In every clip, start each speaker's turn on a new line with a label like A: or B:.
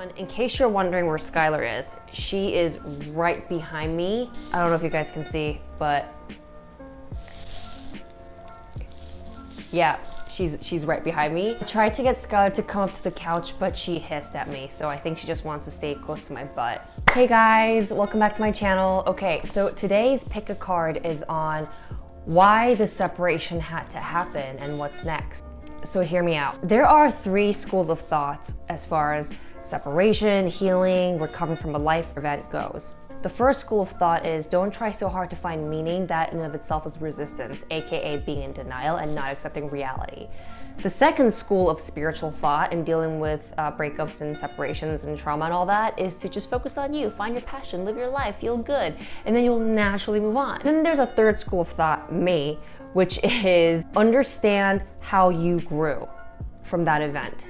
A: everyone. In case you're wondering where Skylar is, she is right behind me. I don't know if you guys can see, but yeah, she's right behind me. I tried to get Skylar to come up to the couch, but she hissed at me, so I think she just wants to stay close to my butt. Hey guys, welcome back to my channel. Okay, so today's pick a card is on why the separation had to happen and what's next. So hear me out. There are 3 schools of thought as far as separation, healing, recovering from a life event goes. The first school of thought is don't try so hard to find meaning that in and of itself is resistance, aka being in denial and not accepting reality. The second school of spiritual thought in dealing with breakups and separations and trauma and all that is to just focus on you, find your passion, live your life, feel good, and then you'll naturally move on. And then there's a third school of thought, me, which is understand how you grew from that event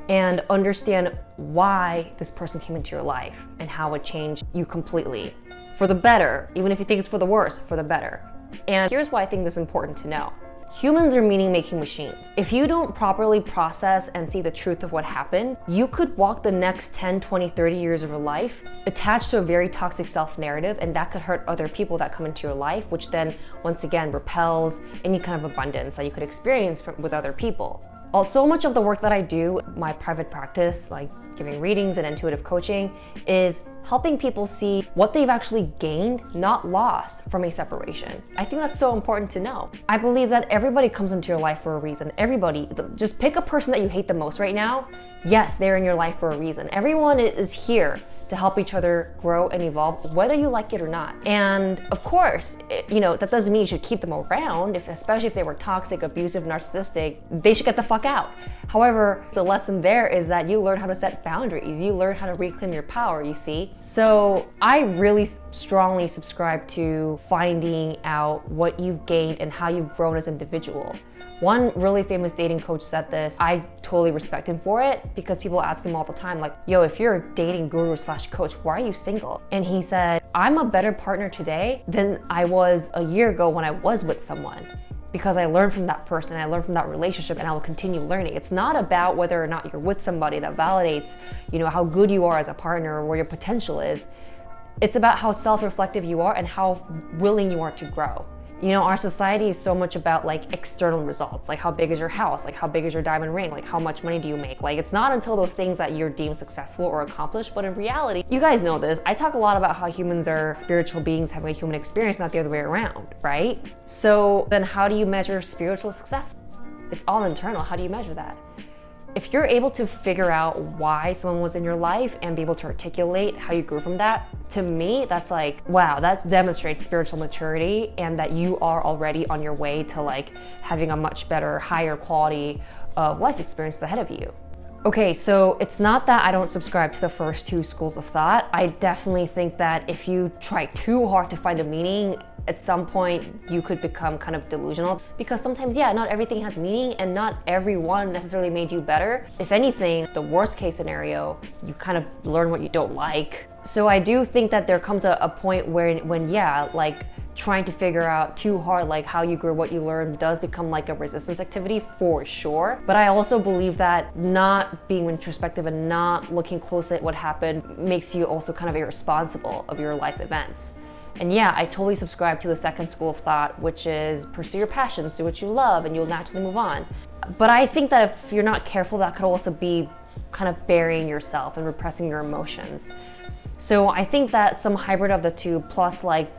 A: and understand why this person came into your life and how it changed you completely for the better, even if you think it's for the worse, for the better. And here's why I think this is important to know. Humans are meaning-making machines. If you don't properly process and see the truth of what happened, you could walk the next 10, 20, 30 years of your life attached to a very toxic self-narrative, and that could hurt other people that come into your life, which then, once again, repels any kind of abundance that you could experience with other people. So much of the work that I do, my private practice, like giving readings and intuitive coaching, is helping people see what they've actually gained, not lost, from a separation. I think that's so important to know. I believe that everybody comes into your life for a reason. Everybody, just pick a person that you hate the most right now. Yes, they're in your life for a reason. Everyone is here to help each other grow and evolve, whether you like it or not. And of course, that doesn't mean you should keep them around, especially if they were toxic, abusive, narcissistic, they should get the fuck out. However, the lesson there is that you learn how to set boundaries, you learn how to reclaim your power, you see? So I really strongly subscribe to finding out what you've gained and how you've grown as an individual. One really famous dating coach said this. I totally respect him for it because people ask him all the time, like, yo, if you're a dating guru / coach, why are you single? And he said, I'm a better partner today than I was a year ago when I was with someone, because I learned from that person, I learned from that relationship, and I will continue learning. It's not about whether or not you're with somebody that validates, how good you are as a partner or where your potential is. It's about how self-reflective you are and how willing you are to grow. Our society is so much about like external results, like how big is your house, like how big is your diamond ring, like how much money do you make? Like it's not until those things that you're deemed successful or accomplished, but in reality, you guys know this. I talk a lot about how humans are spiritual beings having a human experience, not the other way around, right? So then how do you measure spiritual success? It's all internal. How do you measure that? If you're able to figure out why someone was in your life and be able to articulate how you grew from that, to me, that's like, wow, that demonstrates spiritual maturity and that you are already on your way to like having a much better, higher quality of life experiences ahead of you. Okay, so it's not that I don't subscribe to the first 2 schools of thought. I definitely think that if you try too hard to find a meaning, at some point you could become kind of delusional, because sometimes, yeah, not everything has meaning and not everyone necessarily made you better. If anything, the worst case scenario, you kind of learn what you don't like. So I do think that there comes a point when yeah, like trying to figure out too hard like how you grew, what you learned does become like a resistance activity for sure. But I also believe that not being introspective and not looking closely at what happened makes you also kind of irresponsible of your life events. And yeah, I totally subscribe to the second school of thought, which is pursue your passions, do what you love, and you'll naturally move on. But I think that if you're not careful, that could also be kind of burying yourself and repressing your emotions. So I think that some hybrid of the two, plus like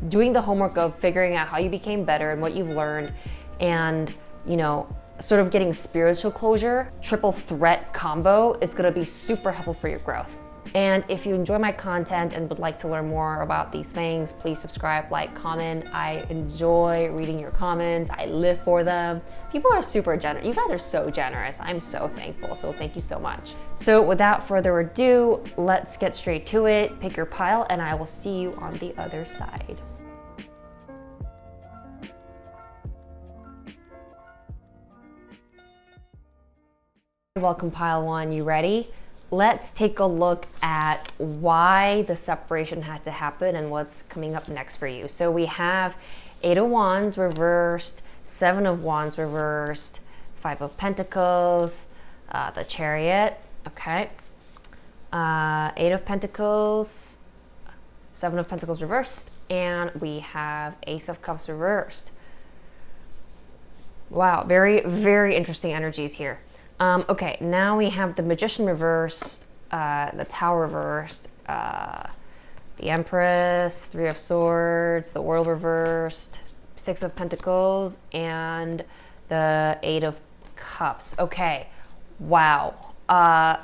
A: doing the homework of figuring out how you became better and what you've learned, and sort of getting spiritual closure, triple threat combo is gonna be super helpful for your growth. And if you enjoy my content and would like to learn more about these things, please subscribe, like, comment. I enjoy reading your comments. I live for them. People are super generous. You guys are so generous. I'm so thankful. So thank you so much. So without further ado, let's get straight to it. Pick your pile and I will see you on the other side. Welcome, pile 1. You ready? Let's take a look at why the separation had to happen and what's coming up next for you. So we have 8 of Wands reversed, 7 of Wands reversed, 5 of Pentacles, the Chariot, okay? Eight of Pentacles, Seven of Pentacles reversed, and we have Ace of Cups reversed. Wow, very, very interesting energies here. Okay, now we have the Magician reversed, the Tower reversed, the Empress, Three of Swords, the World reversed, Six of Pentacles, and the Eight of Cups. Okay, wow.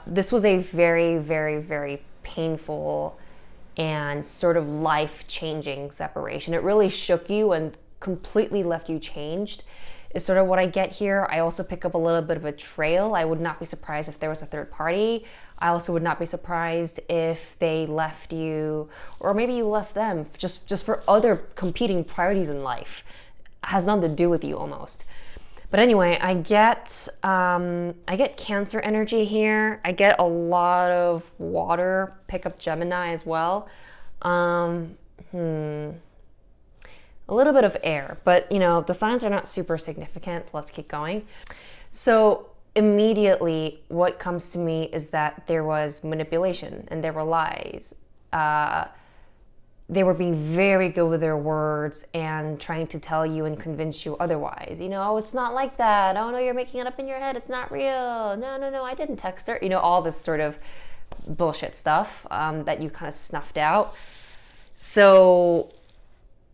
A: This was a very, very, very painful and sort of life-changing separation. It really shook you and completely left you changed, is sort of what I get here. I also pick up a little bit of a trail. I would not be surprised if there was a third party. I also would not be surprised if they left you, or maybe you left them just for other competing priorities in life. It has nothing to do with you almost. But anyway, I get Cancer energy here. I get a lot of water, pick up Gemini as well. A little bit of air, but you know, the signs are not super significant, so let's keep going. So immediately what comes to me is that there was manipulation and there were lies. They were being very good with their words and trying to tell you and convince you otherwise. You know, oh, it's not like that. Oh no, you're making it up in your head. It's not real. No, I didn't text her. You know, all this sort of bullshit stuff that you kind of snuffed out. So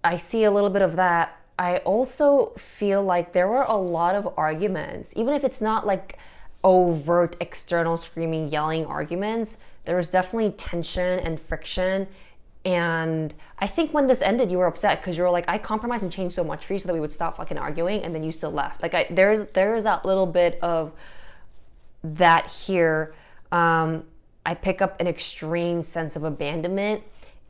A: I see a little bit of that. I also feel like there were a lot of arguments, even if it's not like overt external screaming, yelling arguments. There was definitely tension and friction. And I think when this ended, you were upset because you were like, I compromised and changed so much for you so that we would stop fucking arguing, and then you still left. Like there is that little bit of that here. I pick up an extreme sense of abandonment,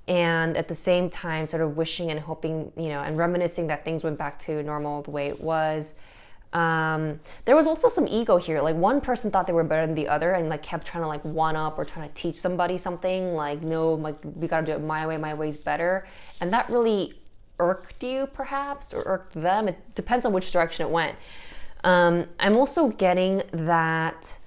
A: and at the same time sort of wishing and hoping, you know, and reminiscing that things went back to normal the way it was. There was also some ego here. Like one person thought they were better than the other and like kept trying to like one up or trying to teach somebody something, like, no, like we gotta do it my way's better. And that really irked you perhaps, or irked them. It depends on which direction it went. I'm also getting that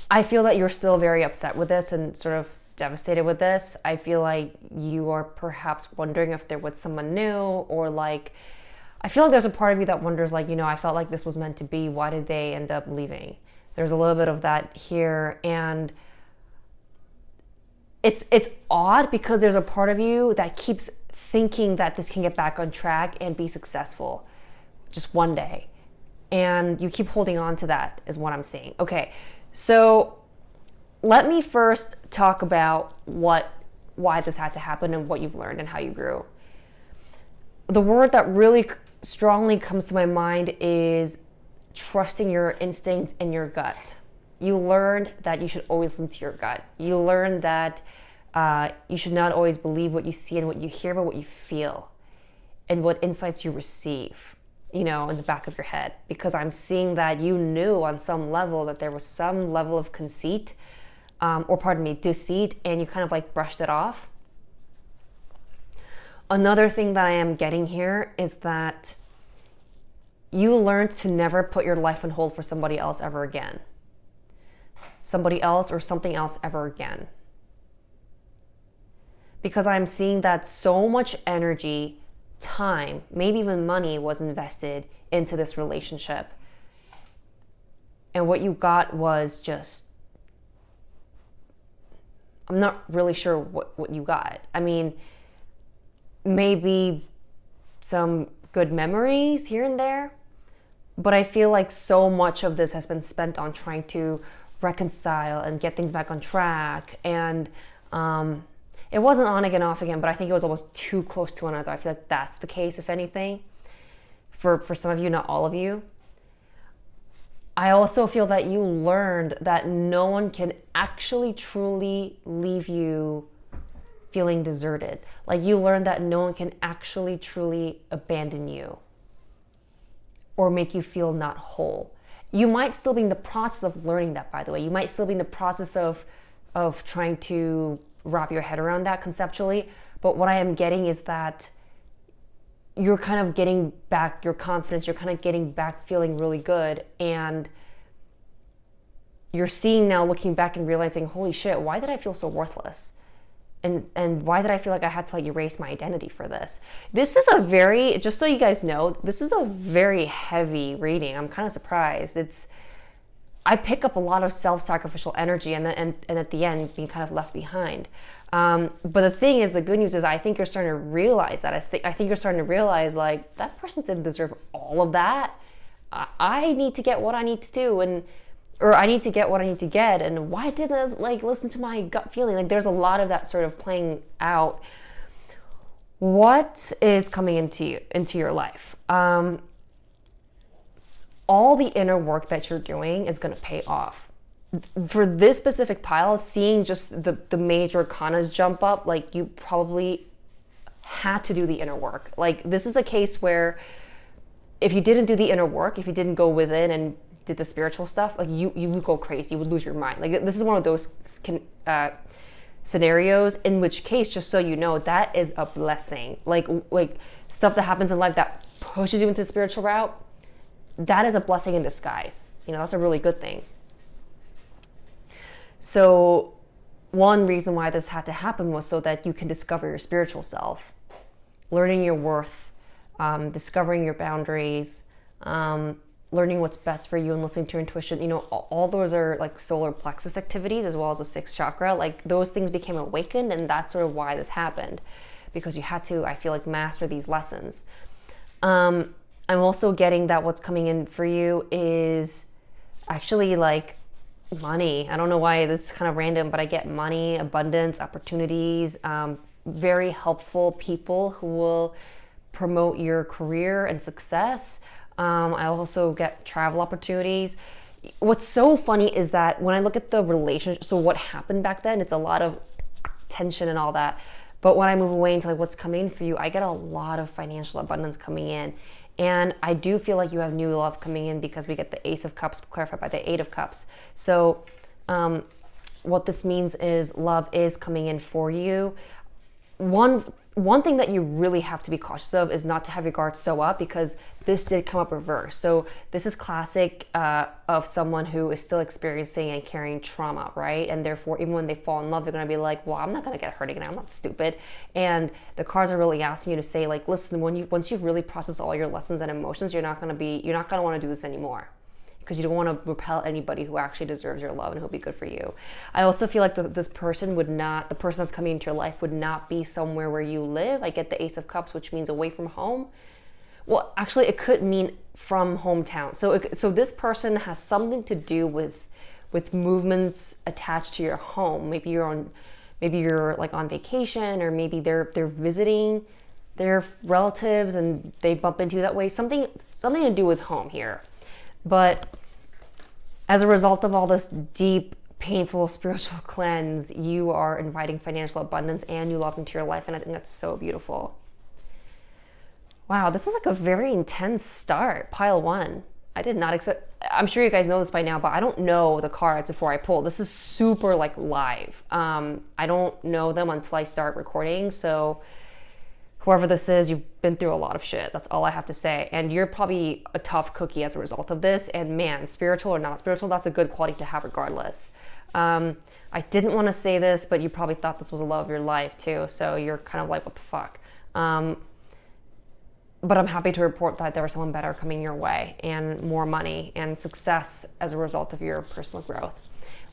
A: I feel that you're still very upset with this and sort of devastated with this. I feel like you are perhaps wondering if there was someone new, or like, I feel like there's a part of you that wonders, like, you know, I felt like this was meant to be. Why did they end up leaving? There's a little bit of that here. And it's odd because there's a part of you that keeps thinking that this can get back on track and be successful just one day. And you keep holding on to that is what I'm seeing. Okay, so let me first talk about why this had to happen and what you've learned and how you grew. The word that really strongly comes to my mind is trusting your instincts and your gut. You learned that you should always listen to your gut. You learned that you should not always believe what you see and what you hear, but what you feel and what insights you receive, you know, in the back of your head. Because I'm seeing that you knew on some level that there was some level of conceit, deceit, and you kind of like brushed it off. Another thing that I am getting here is that you learned to never put your life on hold for somebody else ever again. Somebody else or something else ever again. Because I'm seeing that so much energy, time, maybe even money was invested into this relationship. And what you got was just, I'm not really sure what you got. I mean, maybe some good memories here and there, but I feel like so much of this has been spent on trying to reconcile and get things back on track. And it wasn't on again, off again, but I think it was almost too close to one another. I feel like that's the case, if anything, for some of you, not all of you. I also feel that you learned that no one can actually truly leave you feeling deserted. Like you learned that no one can actually truly abandon you or make you feel not whole. You might still be in the process of learning that, by the way. You might still be in the process of trying to wrap your head around that conceptually. But what I am getting is that you're kind of getting back your confidence. You're kind of getting back feeling really good. And you're seeing now, looking back and realizing, holy shit, why did I feel so worthless? And why did I feel like I had to like erase my identity for this? This is a very, just so you guys know, this is a very heavy reading. I'm kind of surprised. I pick up a lot of self-sacrificial energy and at the end being kind of left behind. But the thing is, the good news is I think you're starting to realize that. I think you're starting to realize like that person didn't deserve all of that. I need to get what I need to do, or I need to get what I need to get, and why didn't I like listen to my gut feeling? Like there's a lot of that sort of playing out. What is coming into your life? All the inner work that you're doing is going to pay off. For this specific pile, seeing just the major kanas jump up, like you probably had to do the inner work. Like this is a case where if you didn't do the inner work, if you didn't go within and did the spiritual stuff, like you would go crazy, you would lose your mind. Like this is one of those scenarios in which case, just so you know, that is a blessing. Like stuff that happens in life that pushes you into the spiritual route, that is a blessing in disguise. You know, that's a really good thing. So one reason why this had to happen was so that you can discover your spiritual self, learning your worth, discovering your boundaries, learning what's best for you and listening to your intuition. You know, all those are like solar plexus activities as well as the sixth chakra. Like those things became awakened, and that's sort of why this happened, because you had to, I feel like, master these lessons. I'm also getting that what's coming in for you is actually like money. I don't know why that's kind of random, but I get money, abundance, opportunities, very helpful people who will promote your career and success. I also get travel opportunities. What's so funny is that when I look at the relationship, so what happened back then, it's a lot of tension and all that. But when I move away into like what's coming in for you, I get a lot of financial abundance coming in. And I do feel like you have new love coming in because we get the Ace of Cups clarified by the Eight of Cups. So what this means is love is coming in for you. One thing that you really have to be cautious of is not to have your guard so up, because this did come up reverse. So this is classic of someone who is still experiencing and carrying trauma, right? And therefore, even when they fall in love, they're going to be like, well, I'm not going to get hurt again. I'm not stupid. And the cards are really asking you to say, like, listen, once you've really processed all your lessons and emotions, you're not going to want to do this anymore, because you don't want to repel anybody who actually deserves your love and who'll be good for you. I also feel like the person that's coming into your life would not be somewhere where you live. I get the Ace of Cups, which means away from home. Well, actually, it could mean from hometown. So this person has something to do with movements attached to your home. Maybe you're like on vacation, or maybe they're visiting their relatives and they bump into you that way. Something to do with home here. But as a result of all this deep, painful spiritual cleanse, you are inviting financial abundance and new love into your life. And I think that's so beautiful. Wow, this was like a very intense start. Pile one. I did not expect, I'm sure you guys know this by now, but I don't know the cards before I pull. This is super like live. I don't know them until I start recording. So whoever this is, you've been through a lot of shit. That's all I have to say. And you're probably a tough cookie as a result of this. And man, spiritual or not spiritual, that's a good quality to have regardless. I didn't want to say this, but you probably thought this was the love of your life too. So you're kind of like, what the fuck? But I'm happy to report that there was someone better coming your way, and more money and success as a result of your personal growth.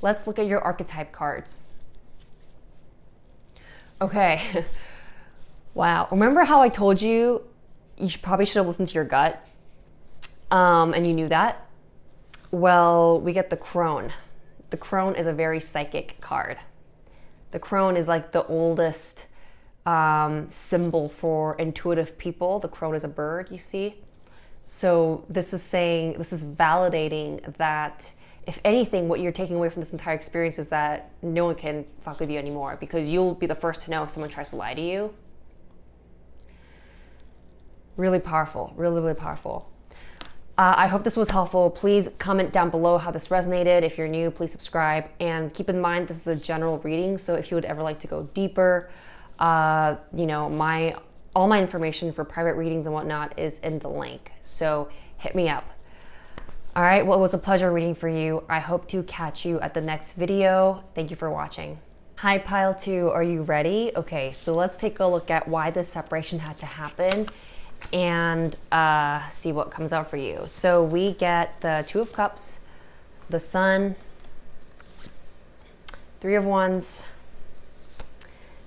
A: Let's look at your archetype cards. Okay. Wow. Remember how I told you probably should have listened to your gut? And you knew that? Well, we get the crone. The crone is a very psychic card. The crone is like the oldest symbol for intuitive people. The crone is a bird, you see? So this is validating that, if anything, what you're taking away from this entire experience is that no one can fuck with you anymore, because you'll be the first to know if someone tries to lie to you. Really powerful, really, really powerful. I hope this was helpful. Please comment down below how this resonated. If you're new, please subscribe. And keep in mind, this is a general reading, so if you would ever like to go deeper, you know, all my information for private readings and whatnot is in the link. So hit me up. All right, well, it was a pleasure reading for you. I hope to catch you at the next video. Thank you for watching. Hi, pile 2, are you ready? Okay, so let's take a look at why this separation had to happen and see what comes out for you. So we get the 2 of Cups, the Sun, 3 of Wands,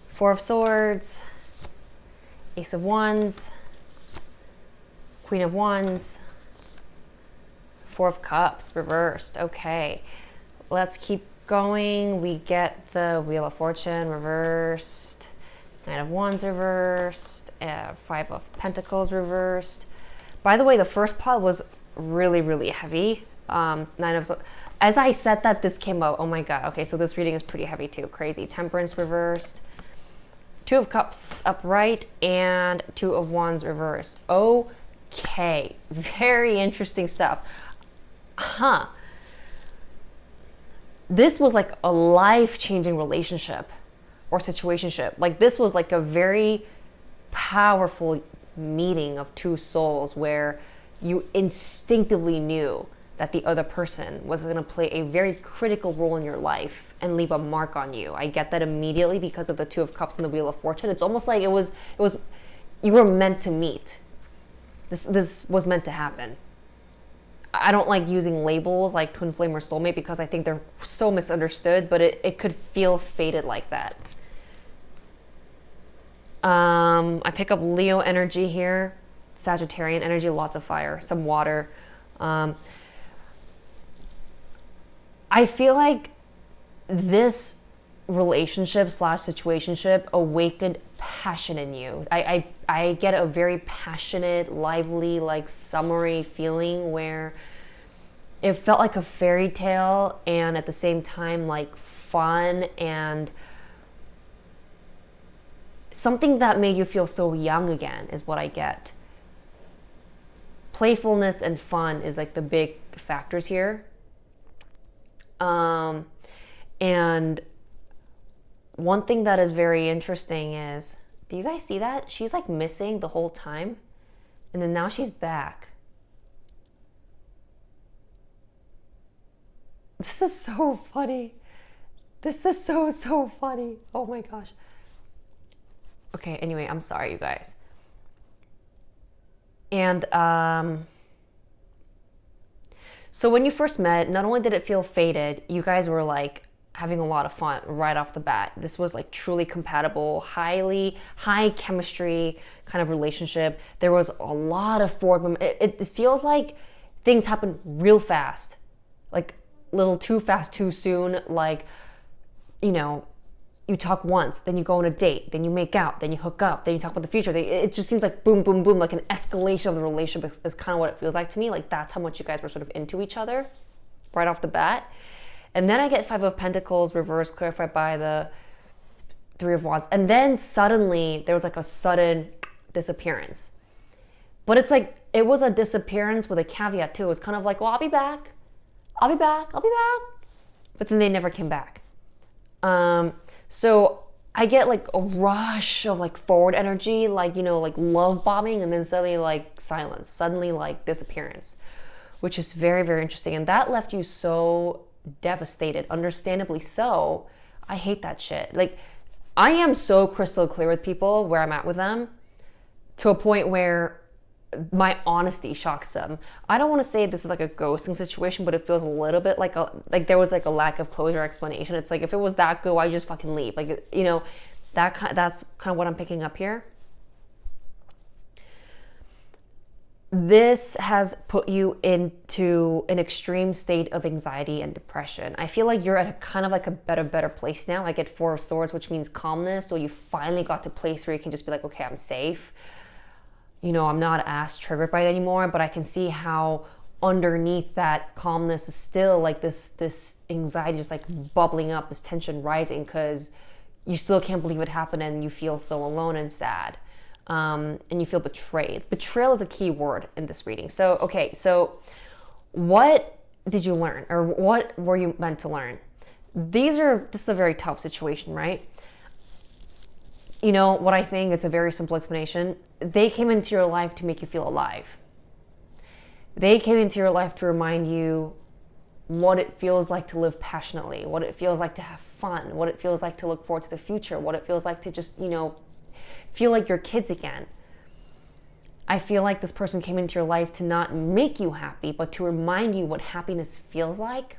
A: 4 of Swords, Ace of Wands, Queen of Wands, 4 of Cups reversed. Okay, let's keep going. We get the Wheel of Fortune reversed, Knight of Wands reversed, 5 of Pentacles reversed. By the way, the first pile was really heavy. As I said that, this came out. Oh my god. Okay, so this reading is pretty heavy too. Crazy. Temperance reversed, 2 of Cups upright, and 2 of Wands reversed. Okay, very interesting stuff. This was like a life-changing relationship or situationship. Like this was like a very powerful meeting of 2 souls where you instinctively knew that the other person was going to play a very critical role in your life and leave a mark on you. I get that immediately because of the 2 of Cups and the Wheel of Fortune. It's almost like it was you were meant to meet. This was meant to happen. I don't like using labels like twin flame or soulmate because I think they're so misunderstood, but it could feel fated like that. I pick up Leo energy here, Sagittarian energy, lots of fire, some water. I feel like this relationship / situationship awakened passion in you. I get a very passionate, lively, like summery feeling where it felt like a fairy tale and at the same time like fun and something that made you feel so young again is what I get. Playfulness and fun is like the big factors here. And one thing that is very interesting is, do you guys see that? She's like missing the whole time. And then now she's back. This is so funny. This is so funny. Oh my gosh. Okay, anyway, I'm sorry, you guys. And so when you first met, not only did it feel fated, you guys were like having a lot of fun right off the bat. This was like truly compatible, high chemistry kind of relationship. There was a lot of forward momentum. It feels like things happen real fast, like little too fast, too soon. Like, you know, you talk once, then you go on a date, then you make out, then you hook up, then you talk about the future. It just seems like boom, boom, boom, like an escalation of the relationship is kind of what it feels like to me. Like that's how much you guys were sort of into each other right off the bat. And then I get 5 of Pentacles reversed, clarified by the 3 of Wands. And then suddenly there was like a sudden disappearance. But it's like, it was a disappearance with a caveat too. It was kind of like, well, I'll be back. I'll be back. But then they never came back. So I get like a rush of like forward energy, like, you know, like love bombing, and then suddenly like silence, suddenly like disappearance, which is very, very interesting. And that left you so devastated, understandably so. I hate that shit. Like, I am so crystal clear with people where I'm at with them to a point where my honesty shocks them. I don't want to say this is like a ghosting situation, but it feels a little bit like there was like a lack of closure explanation. It's like, if it was that good, why just fucking leave? Like, you know, that's kind of what I'm picking up here. This has put you into an extreme state of anxiety and depression. I feel like you're at a kind of like a better place now. I get 4 of Swords, which means calmness. So you finally got to a place where you can just be like, okay, I'm safe. You know, I'm not as triggered by it anymore, but I can see how underneath that calmness is still like this anxiety just like bubbling up, this tension rising, because you still can't believe it happened and you feel so alone and sad. And you feel betrayed. Betrayal is a key word in this reading. So, okay, so what did you learn, or what were you meant to learn? This is a very tough situation, right? You know what I think? It's a very simple explanation. They came into your life to make you feel alive. They came into your life to remind you what it feels like to live passionately, what it feels like to have fun, what it feels like to look forward to the future, what it feels like to just, feel like you're kids again. I feel like this person came into your life to not make you happy, but to remind you what happiness feels like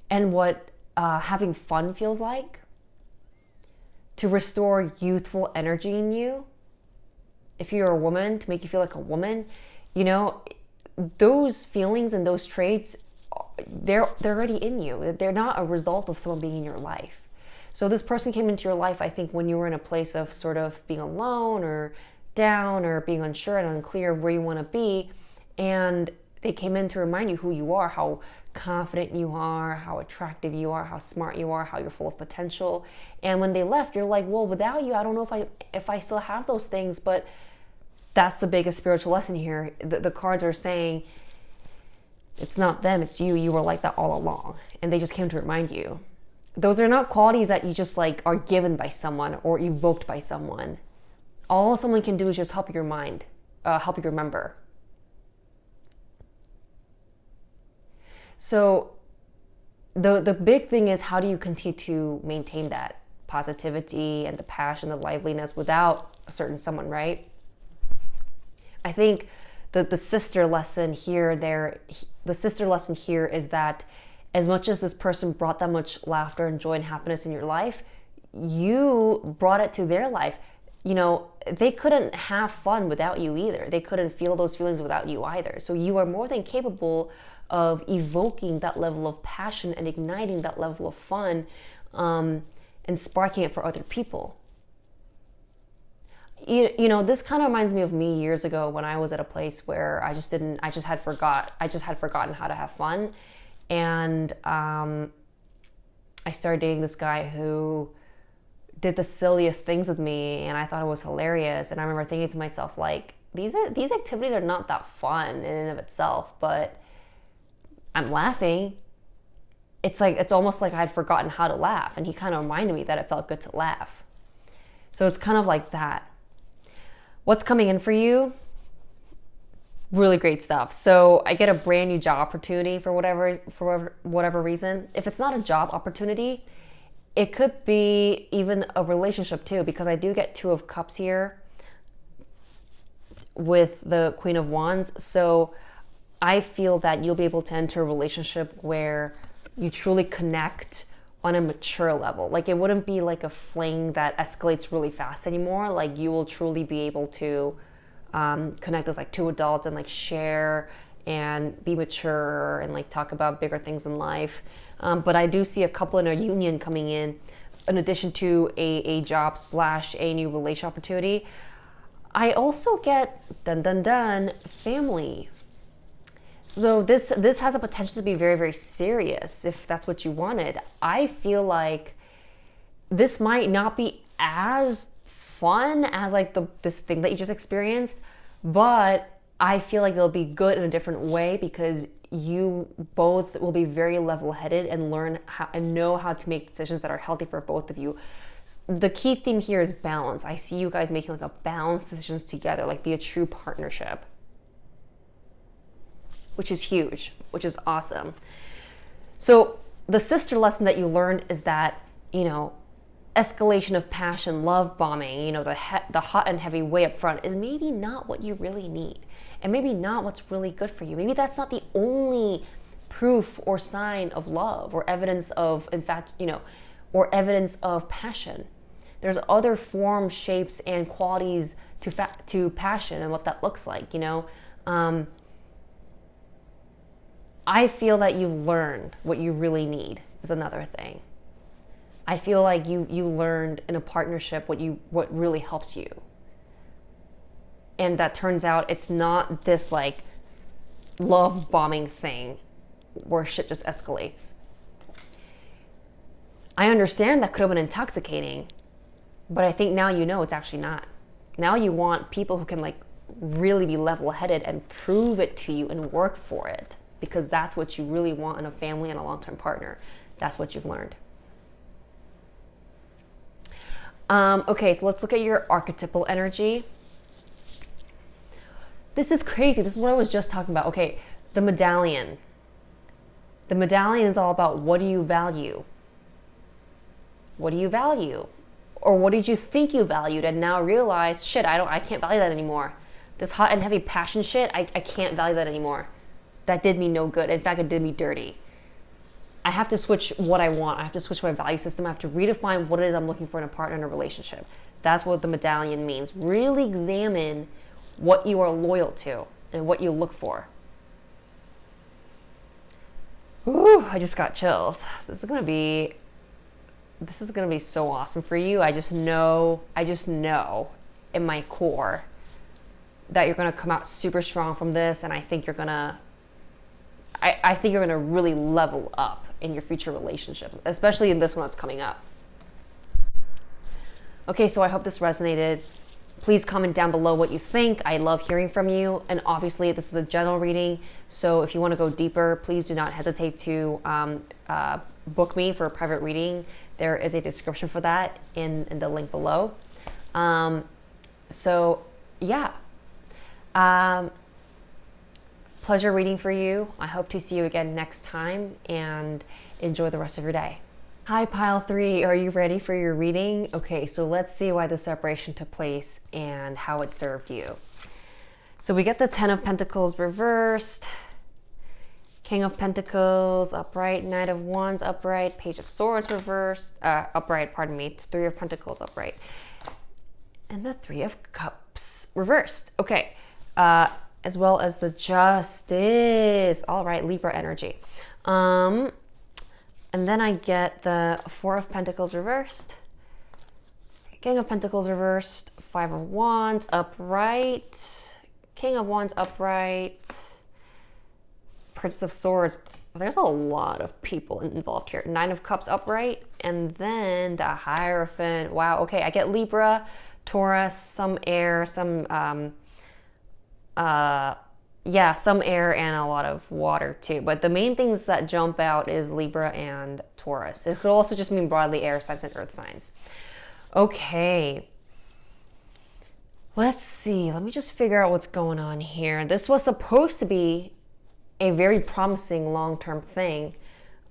A: and what having fun feels like, to restore youthful energy in you. If you're a woman, to make you feel like a woman, those feelings and those traits, they're already in you. They're not a result of someone being in your life. So this person came into your life, I think, when you were in a place of sort of being alone or down or being unsure and unclear of where you want to be. And they came in to remind you who you are, how confident you are, how attractive you are, how smart you are, how you're full of potential. And when they left, you're like, well, without you, I don't know if I still have those things. But that's the biggest spiritual lesson here. The cards are saying it's not them, it's you. You were like that all along. And they just came to remind you. Those are not qualities that you just like are given by someone or evoked by someone. All someone can do is just help your mind, help you remember. So the big thing is, how do you continue to maintain that positivity and the passion, the liveliness without a certain someone, right? I think the sister lesson here is that as much as this person brought that much laughter and joy and happiness in your life, you brought it to their life. They couldn't have fun without you either. They couldn't feel those feelings without you either. So you are more than capable of evoking that level of passion and igniting that level of fun, and sparking it for other people. This kind of reminds me of me years ago when I was at a place where I just had forgotten how to have fun. And I started dating this guy who did the silliest things with me, and I thought it was hilarious. And I remember thinking to myself, like, these activities are not that fun in and of itself, but I'm laughing. It's almost like I'd forgotten how to laugh, and he kind of reminded me that it felt good to laugh. So it's kind of like that. What's coming in for you? Really great stuff. So I get a brand new job opportunity for whatever reason. If it's not a job opportunity, it could be even a relationship too, because I do get 2 of Cups here with the Queen of Wands. So I feel that you'll be able to enter a relationship where you truly connect on a mature level. Like, it wouldn't be like a fling that escalates really fast anymore. Like, you will truly be able to connect as like 2 adults and like share and be mature and like talk about bigger things in life. But I do see a couple in a union coming in addition to a job / a new relation opportunity. I also get family. So this has a potential to be very, very serious if that's what you wanted. I feel like this might not be as fun as like this thing that you just experienced, but I feel like it'll be good in a different way because you both will be very level-headed and learn how and know how to make decisions that are healthy for both of you. The key theme here is balance. I see you guys making like a balanced decisions together, like be a true partnership, which is huge, which is awesome. So the sister lesson that you learned is that, escalation of passion, love bombing, the hot and heavy way up front is maybe not what you really need, and maybe not what's really good for you. Maybe that's not the only proof or sign of love or evidence of, in fact, or evidence of passion. There's other forms, shapes, and qualities to passion and what that looks like. I feel that you've learned what you really need is another thing. I feel like you learned in a partnership what really helps you. And that turns out it's not this like love bombing thing where shit just escalates. I understand that could have been intoxicating, but I think now it's actually not. Now you want people who can like really be level-headed and prove it to you and work for it, because that's what you really want in a family and a long-term partner. That's what you've learned. Okay, so let's look at your archetypal energy. This is crazy. This is what I was just talking about. Okay, the medallion. The medallion is all about, what do you value? What do you value? Or what did you think you valued and now realize, shit, I can't value that anymore. This hot and heavy passion shit, I can't value that anymore. That did me no good. In fact, it did me dirty. I have to switch what I want. I have to switch my value system. I have to redefine what it is I'm looking for in a partner, in a relationship. That's what the medallion means. Really examine what you are loyal to and what you look for. Ooh, I just got chills. This is gonna be so awesome for you. I just know in my core that you're gonna come out super strong from this, and I think you're gonna really level up in your future relationships, especially in this one that's coming up. Okay, so I hope this resonated. Please comment down below what you think. I love hearing from you. And obviously this is a general reading, so if you want to go deeper, please do not hesitate to book me for a private reading. There is a description for that in the link below. So yeah, pleasure reading for you. I hope to see you again next time, and enjoy the rest of your day. Hi, pile 3, are you ready for your reading? Okay, so let's see why the separation took place and how it served you. So we get the 10 of Pentacles reversed, King of Pentacles upright, Knight of Wands upright, Page of Swords reversed, upright, pardon me, 3 of Pentacles upright, and the 3 of Cups reversed. Okay, as well as the Justice. All right, Libra energy. And then I get the 4 of Pentacles reversed, King of Pentacles reversed, 5 of Wands upright, King of Wands upright, Prince of Swords. There's a lot of people involved here. 9 of Cups upright, and then the Hierophant. Wow, okay, I get Libra, Taurus, some air, some some air and a lot of water too. But the main things that jump out is Libra and Taurus. It could also just mean broadly air signs and earth signs. Okay. Let's see. Let me just figure out what's going on here. This was supposed to be a very promising long-term thing.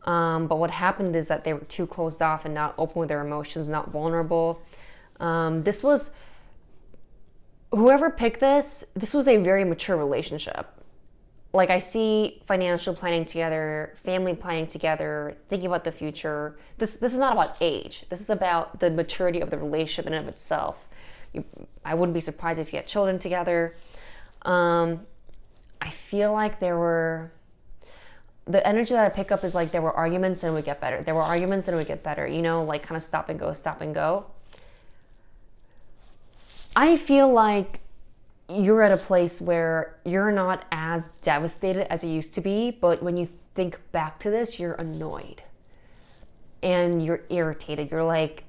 A: But what happened is that they were too closed off and not open with their emotions, not vulnerable. This was... Whoever picked this was a very mature relationship. Like, I see financial planning together, family planning together, thinking about the future. This is not about age. This is about the maturity of the relationship in and of itself. I wouldn't be surprised if you had children together. I feel like the energy that I pick up is like there were arguments, then it would get better. There were arguments, then it would get better. You know, like kind of stop and go, stop and go. I feel like you're at a place where you're not as devastated as you used to be, but when you think back to this, you're annoyed and you're irritated. You're like,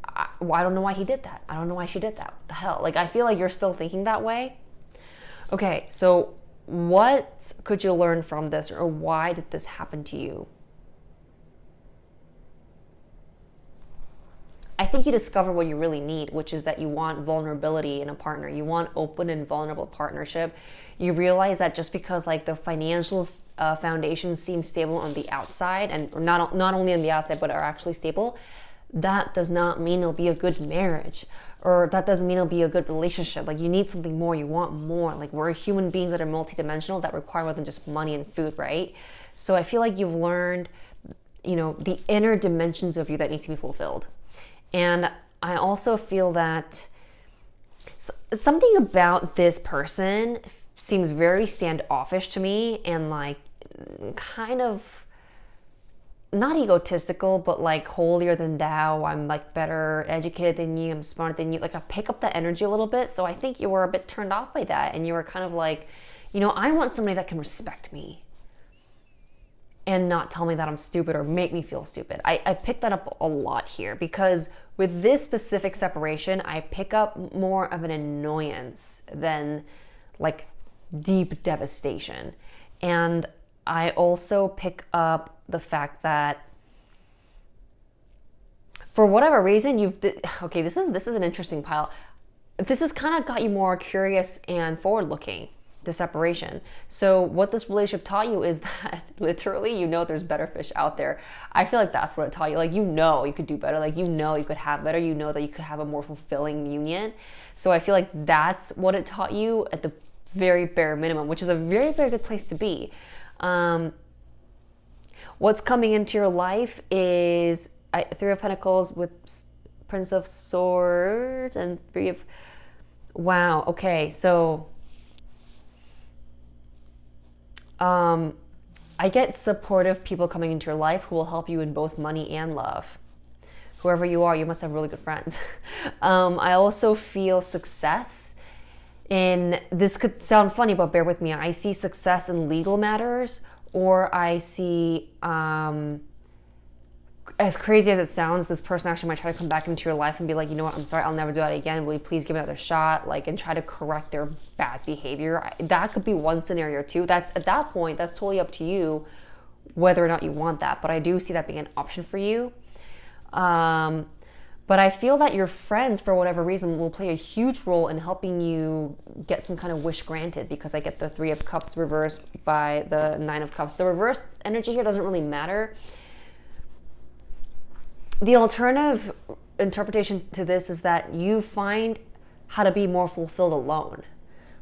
A: I don't know why he did that. I don't know why she did that. What the hell? Like, I feel like you're still thinking that way. Okay, so what could you learn from this, or why did this happen to you? I think you discover what you really need, which is that you want vulnerability in a partner. You want open and vulnerable partnership. You realize that just because like the financial foundation seems stable on the outside, and not only on the outside, but are actually stable, that does not mean it'll be a good marriage, or that doesn't mean it'll be a good relationship. Like, you need something more. You want more. Like, we're human beings that are multidimensional, that require more than just money and food, right? So I feel like you've learned, you know, the inner dimensions of you that need to be fulfilled. And I also feel that something about this person seems very standoffish to me, and like kind of not egotistical, but like holier than thou. I'm like better educated than you. I'm smarter than you. Like, I pick up that energy a little bit. So I think you were a bit turned off by that. And you were kind of like, you know, I want somebody that can respect me and not tell me that I'm stupid or make me feel stupid. I pick that up a lot here, because with this specific separation, I pick up more of an annoyance than like deep devastation. And I also pick up the fact that for whatever reason, okay, this is an interesting pile. this has kind of got you more curious and forward looking, the separation. So what this relationship taught you is that literally, you know, there's better fish out there. I feel like that's what it taught you. Like, you know, you could do better. Like, you know, you could have better. You know that you could have a more fulfilling union. So I feel like that's what it taught you at the very bare minimum, which is a very, very good place to be. What's coming into your life is Three of Pentacles with Prince of Swords and Three of... Wow, okay, so... I get supportive people coming into your life who will help you in both money and love. Whoever you are, you must have really good friends. I also feel success in... This could sound funny, but bear with me. I see success in legal matters, or I see... as crazy as it sounds, this person actually might try to come back into your life and be like, you know what, I'm sorry, I'll never do that again. Will you please give me another shot? Like, and try to correct their bad behavior. That could be one scenario too. That's, at that point, that's totally up to you whether or not you want that. But I do see that being an option for you. But I feel that your friends, for whatever reason, will play a huge role in helping you get some kind of wish granted, because I get the Three of Cups reversed by the Nine of Cups. The reverse energy here doesn't really matter. The alternative interpretation to this is that you find how to be more fulfilled alone.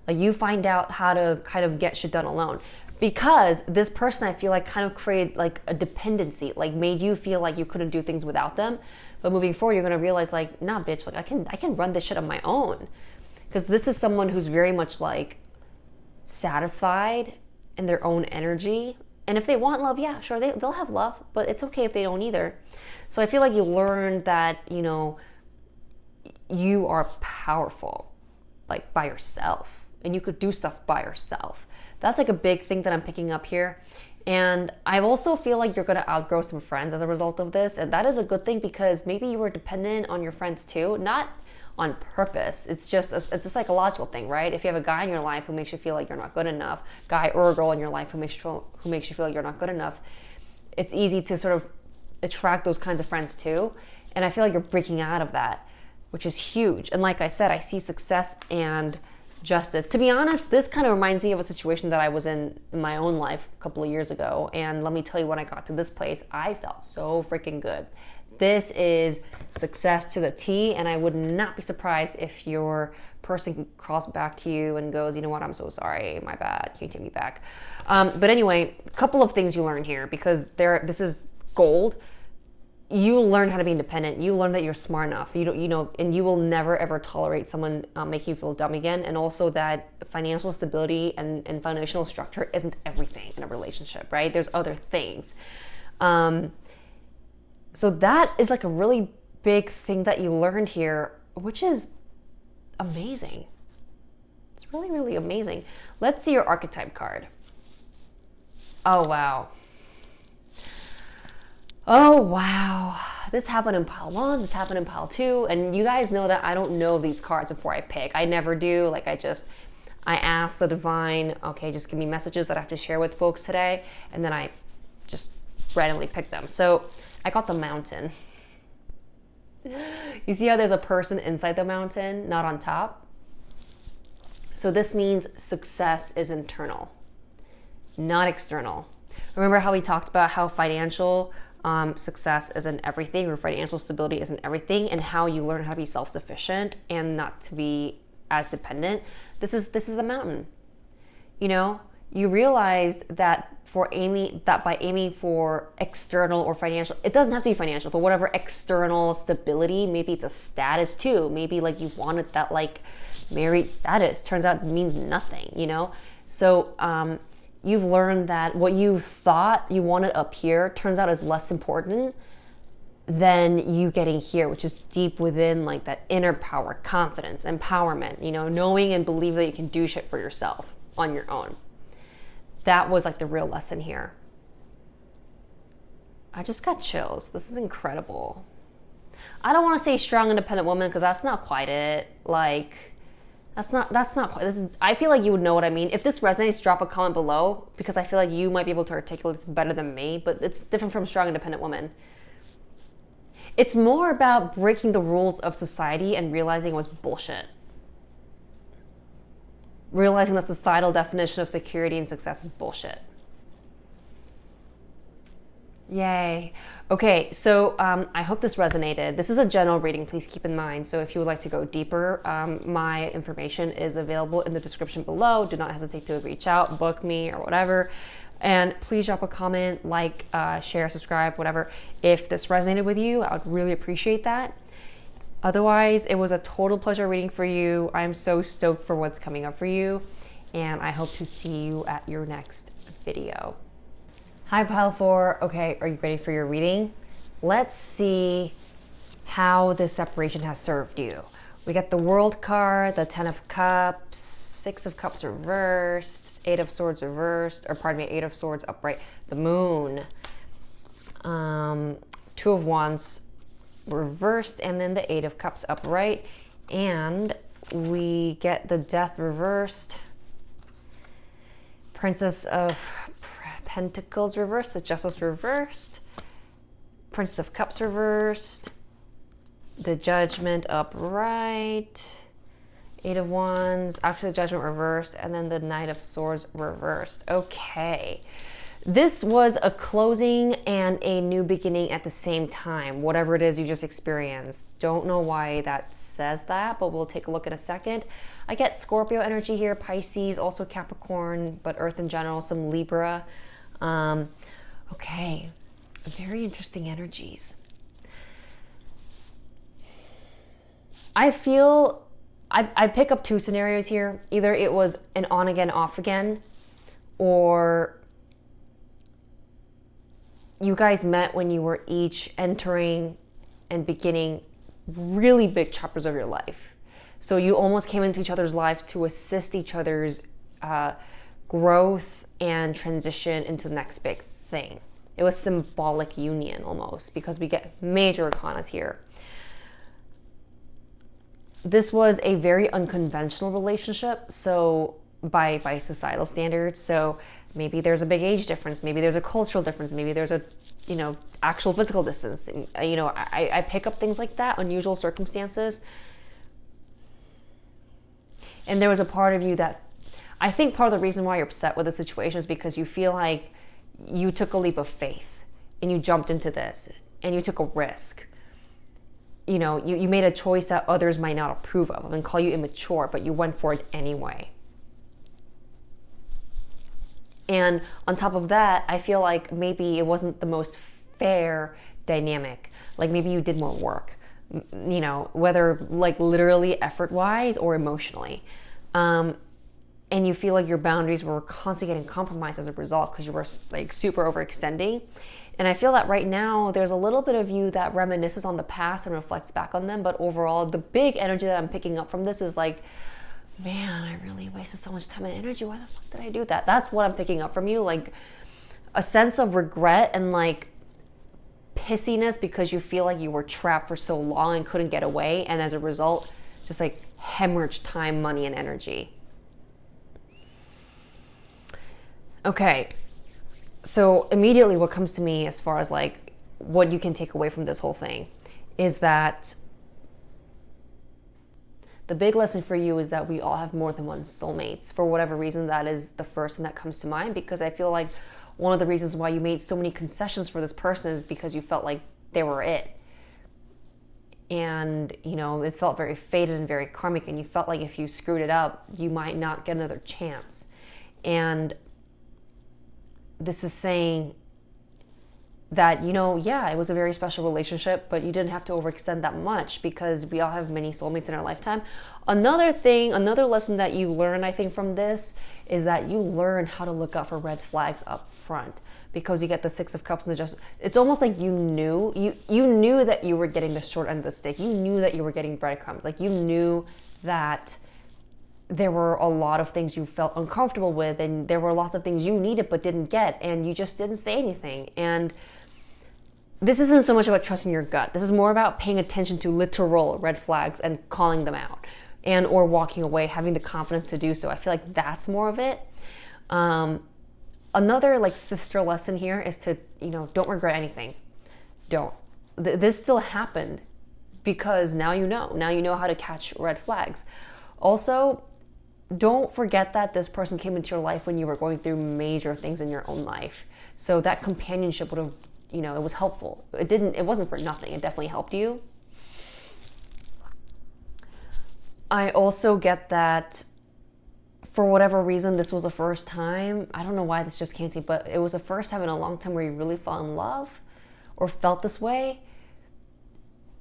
A: Like, you find out how to kind of get shit done alone. Because this person, I feel like, kind of created like a dependency, like made you feel like you couldn't do things without them. But moving forward, you're gonna realize like, nah, bitch, like I can run this shit on my own. Because this is someone who's very much like satisfied in their own energy. And if they want love, yeah, sure, they'll have love, but it's okay if they don't either. So I feel like you learned that, you know, you are powerful, like by yourself, and you could do stuff by yourself. That's like a big thing that I'm picking up here. And I also feel like you're gonna outgrow some friends as a result of this. And that is a good thing, because maybe you were dependent on your friends too, not on purpose. It's a psychological thing, right? If you have a guy in your life who makes you feel like you're not good enough, guy or a girl in your life who makes you feel like you're not good enough, it's easy to sort of attract those kinds of friends too. And I feel like you're breaking out of that, which is huge. And like I said, I see success and justice. To be honest, this kind of reminds me of a situation that I was in my own life a couple of years ago. And let me tell you, when I got to this place, I felt so freaking good. This is success to the T, and I would not be surprised if your person crawls back to you and goes, you know what, I'm so sorry, my bad, can you take me back? But anyway, a couple of things you learn here, because this is gold. You learn how to be independent. You learn that you're smart enough. You know, and you will never ever tolerate someone making you feel dumb again. And also that financial stability and financial structure isn't everything in a relationship, right? There's other things. So that is like a really big thing that you learned here, which is amazing. It's really, really amazing. Let's see your archetype card. Oh, wow. Oh, wow. This happened in pile 1, this happened in pile 2, and you guys know that I don't know these cards before I pick. I never do. Like, I ask the divine, okay, just give me messages that I have to share with folks today, and then I just randomly pick them. So I got the Mountain. You see how there's a person inside the mountain, not on top? So this means success is internal, not external. Remember how we talked about how financial success isn't everything, or financial stability isn't everything, and how you learn how to be self-sufficient and not to be as dependent? This is the mountain. You know, you realized that by aiming for external or financial, it doesn't have to be financial, but whatever external stability, maybe it's a status too. Maybe like you wanted that like married status. Turns out it means nothing, you know? So you've learned that what you thought you wanted up here turns out is less important than you getting here, which is deep within, like that inner power, confidence, empowerment, you know, knowing and believe that you can do shit for yourself on your own. That was like the real lesson here. I just got chills. This is incredible. I don't want to say strong, independent woman, because that's not quite it. Like, that's not quite, this is, I feel like you would know what I mean. If this resonates, drop a comment below, because I feel like you might be able to articulate this better than me, but it's different from strong, independent woman. It's more about breaking the rules of society and realizing it was bullshit. realizing the societal definition of security and success is bullshit. Yay. Okay, so I hope this resonated. This is a general reading, please keep in mind. So if you would like to go deeper, my information is available in the description below. Do not hesitate to reach out, book me, or whatever. And please drop a comment, like, share, subscribe, whatever. If this resonated with you, I would really appreciate that. Otherwise, it was a total pleasure reading for you. I'm so stoked for what's coming up for you. And I hope to see you at your next video. Hi, Pile 4. Okay, are you ready for your reading? Let's see how this separation has served you. We got the World card, the 10 of Cups, 6 of Cups reversed, 8 of Swords reversed, or pardon me, 8 of Swords upright, the Moon, 2 of Wands reversed, and then the 8 of Cups upright, and we get the Death reversed, Princess of Pentacles reversed, the Justice reversed, Princess of Cups reversed, the Judgment upright, 8 of Wands, actually the Judgment reversed, and then the Knight of Swords reversed. Okay. This was a closing and a new beginning at the same time, whatever it is you just experienced. Don't know why that says that, but we'll take a look in a second. I get Scorpio energy here, Pisces, also Capricorn, but Earth in general, some Libra. Okay, very interesting energies. I feel I pick up 2 scenarios here. Either it was an on again, off again, or you guys met when you were each entering and beginning really big chapters of your life. So you almost came into each other's lives to assist each other's growth and transition into the next big thing. It was symbolic union almost, because we get major arcanas here. This was a very unconventional relationship, so by societal standards. So maybe there's a big age difference, maybe there's a cultural difference, maybe there's a, you know, actual physical distance. You know, I pick up things like that, unusual circumstances. And there was a part of you that, I think part of the reason why you're upset with the situation is because you feel like you took a leap of faith and you jumped into this and you took a risk. You know, you made a choice that others might not approve of and call you immature, but you went for it anyway. And on top of that, I feel like maybe it wasn't the most fair dynamic. Like maybe you did more work, you know, whether like literally effort-wise or emotionally. And you feel like your boundaries were constantly getting compromised as a result because you were like super overextending. And I feel that right now there's a little bit of you that reminisces on the past and reflects back on them. But overall, the big energy that I'm picking up from this is like, man, I really wasted so much time and energy. Why the fuck did I do that? That's what I'm picking up from you. Like a sense of regret and like pissiness because you feel like you were trapped for so long and couldn't get away. And as a result, just like hemorrhage time, money, and energy. Okay, so immediately what comes to me as far as like what you can take away from this whole thing is that the big lesson for you is that we all have more than one soulmates. For whatever reason, that is the first thing that comes to mind, because I feel like one of the reasons why you made so many concessions for this person is because you felt like they were it. And, you know, it felt very fated and very karmic, and you felt like if you screwed it up, you might not get another chance. And this is saying that, you know, yeah, it was a very special relationship, but you didn't have to overextend that much because we all have many soulmates in our lifetime. Another thing, another lesson that you learn, I think, from this is that you learn how to look out for red flags up front, because you get the 6 of Cups and the Justice. It's almost like you knew that you were getting the short end of the stick. You knew that you were getting breadcrumbs. Like you knew that there were a lot of things you felt uncomfortable with, and there were lots of things you needed but didn't get, and you just didn't say anything. And this isn't so much about trusting your gut. This is more about paying attention to literal red flags and calling them out, and or walking away, having the confidence to do so. I feel like that's more of it. Another like sister lesson here is to, you know, don't regret anything. Don't. This still happened because now you know. Now you know how to catch red flags. Also, don't forget that this person came into your life when you were going through major things in your own life. So that companionship would have, you know, it was helpful. It wasn't for nothing. It definitely helped you. I also get that for whatever reason, this was the first time. I don't know why this just came to me, but it was the first time in a long time where you really fell in love or felt this way.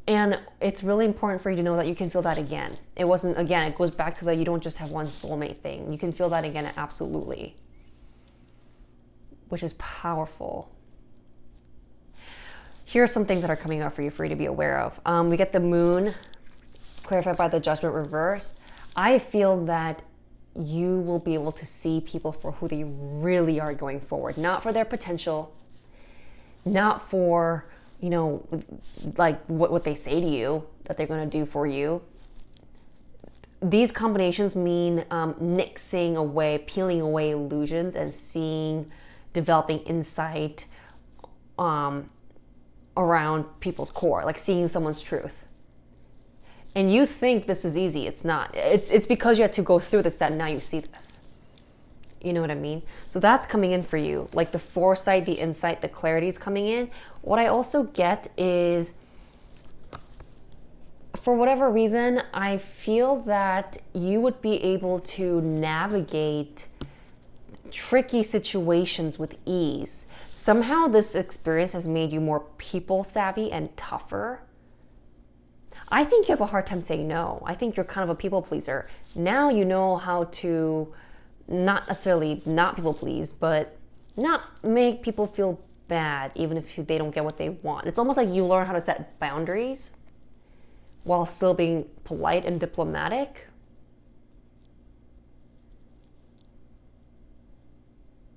A: And it's really important for you to know that you can feel that again. It wasn't, again, it goes back to the you don't just have one soulmate thing. You can feel that again, absolutely. Which is powerful. Here are some things that are coming up for you to be aware of. We get the moon, clarified by the judgment reversed. I feel that you will be able to see people for who they really are going forward. Not for their potential, not for, you know, like what they say to you that they're going to do for you. These combinations mean nixing away, peeling away illusions and developing insight around people's core, like seeing someone's truth. And you think this is easy. It's not. It's because you had to go through this that now you see this. You know what I mean? So that's coming in for you. Like the foresight, the insight, the clarity is coming in. What I also get is, for whatever reason, I feel that you would be able to navigate tricky situations with ease. Somehow this experience has made you more people savvy and tougher. I think you have a hard time saying no. I think you're kind of a people pleaser. Now you know how to not necessarily not people please, but not make people feel bad even if they don't get what they want. It's almost like you learn how to set boundaries while still being polite and diplomatic.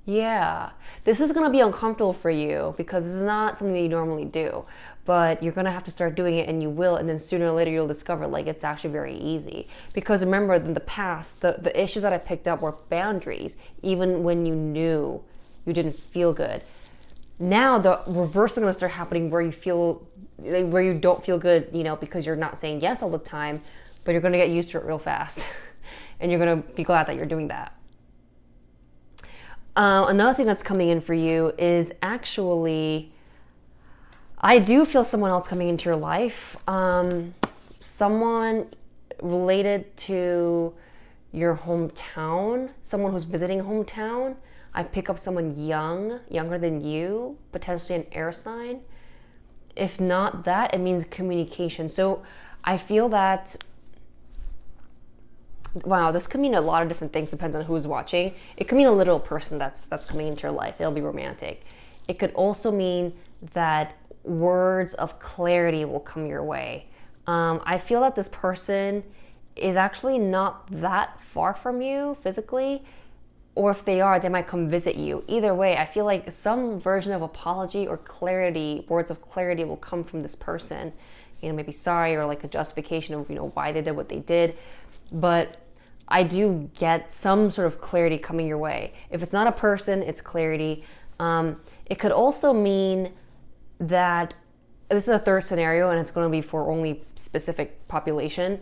A: Yeah, this is going to be uncomfortable for you because this is not something that you normally do, but you're going to have to start doing it, and you will, and then sooner or later you'll discover like it's actually very easy. Because remember, in the past, the issues that I picked up were boundaries, even when you knew you didn't feel good. Now the reverse is going to start happening where you don't feel good, you know, because you're not saying yes all the time, but you're going to get used to it real fast, and you're going to be glad that you're doing that. Another thing that's coming in for you is actually, I do feel someone else coming into your life. Someone related to your hometown, someone who's visiting hometown. I pick up someone younger than you, potentially an air sign. If not that, it means communication. So I feel that, wow, this could mean a lot of different things, depends on who's watching. It could mean a literal person that's coming into your life. It'll be romantic. It could also mean that words of clarity will come your way. I feel that this person is actually not that far from you physically, or if they are, they might come visit you. Either way, I feel like some version of apology or clarity, words of clarity will come from this person. You know, maybe sorry, or like a justification of, you know, why they did what they did. But I do get some sort of clarity coming your way. If it's not a person, it's clarity. It could also mean that this is a third scenario, and it's going to be for only specific population.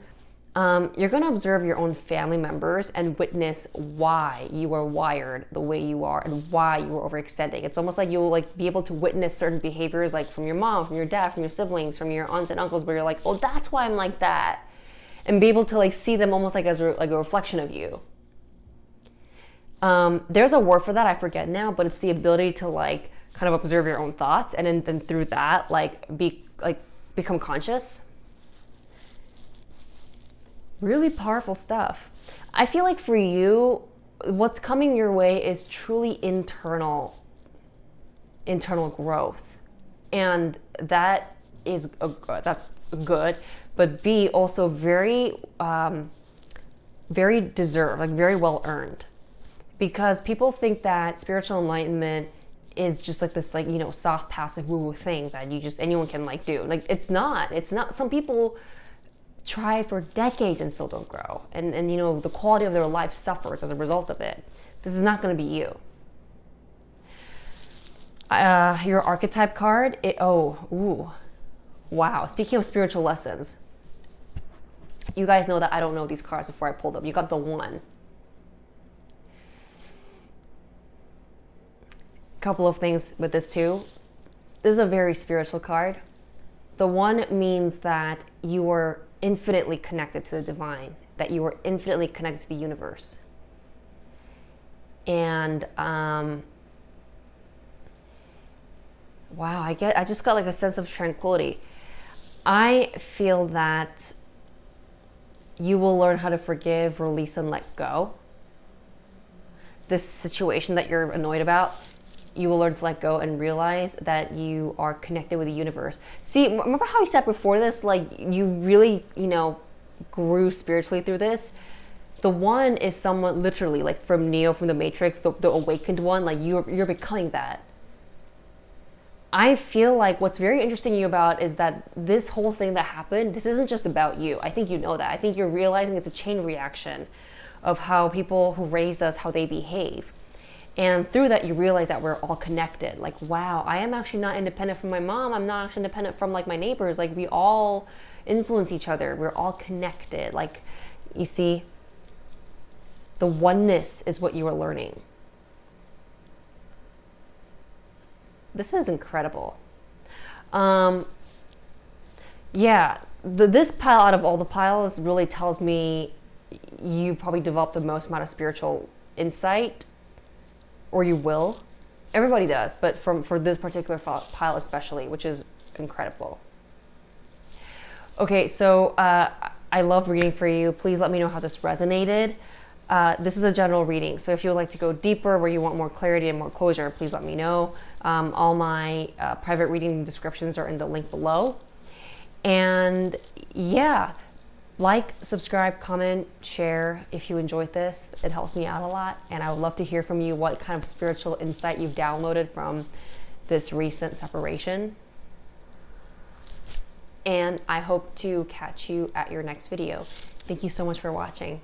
A: You're going to observe your own family members and witness why you are wired the way you are and why you are overextending. It's almost like you'll like be able to witness certain behaviors, like from your mom, from your dad, from your siblings, from your aunts and uncles, where you're like, oh, that's why I'm like that. And be able to like see them almost like as like a reflection of you. There's a word for that, I forget now, but it's the ability to like kind of observe your own thoughts, and then through that become conscious. Really powerful stuff. I feel like for you, what's coming your way is truly internal growth, and that is that's good. But B, also very deserved, like very well earned, because people think that spiritual enlightenment is just like this, like, you know, soft, passive woo-woo thing that anyone can like do. Like it's not. Some people try for decades and still don't grow, and you know, the quality of their life suffers as a result of it. This is not going to be you. Your archetype card. Wow. Speaking of spiritual lessons, you guys know that I don't know these cards before I pulled them. You got the 1. couple of things with this too. This is a very spiritual card. The one means that you are infinitely connected to the divine, that you are infinitely connected to the universe. And wow, I just got like a sense of tranquility. I feel that you will learn how to forgive, release, and let go. This situation that you're annoyed about, you will learn to let go and realize that you are connected with the universe. See, remember how I said before this, like you really, grew spiritually through this? The one is someone literally like from Neo, from the Matrix, the awakened one, like you're becoming that. I feel like what's very interesting to you about is that this whole thing that happened, this isn't just about you. I think you know that. I think you're realizing it's a chain reaction of how people who raised us, how they behave. And through that, you realize that we're all connected. Like, wow, I am actually not independent from my mom. I'm not actually independent from like my neighbors. Like, we all influence each other. We're all connected. Like, you see, the oneness is what you are learning. This is incredible. Yeah, this pile out of all the piles really tells me you probably develop the most amount of spiritual insight, or you will. Everybody does, but for this particular pile especially, which is incredible. Okay, so I love reading for you. Please let me know how this resonated. This is a general reading, so if you would like to go deeper, where you want more clarity and more closure, please let me know. All my private reading descriptions are in the link below. And yeah, like, subscribe, comment, share if you enjoyed this. It helps me out a lot, and I would love to hear from you what kind of spiritual insight you've downloaded from this recent separation. And I hope to catch you at your next video. Thank you so much for watching.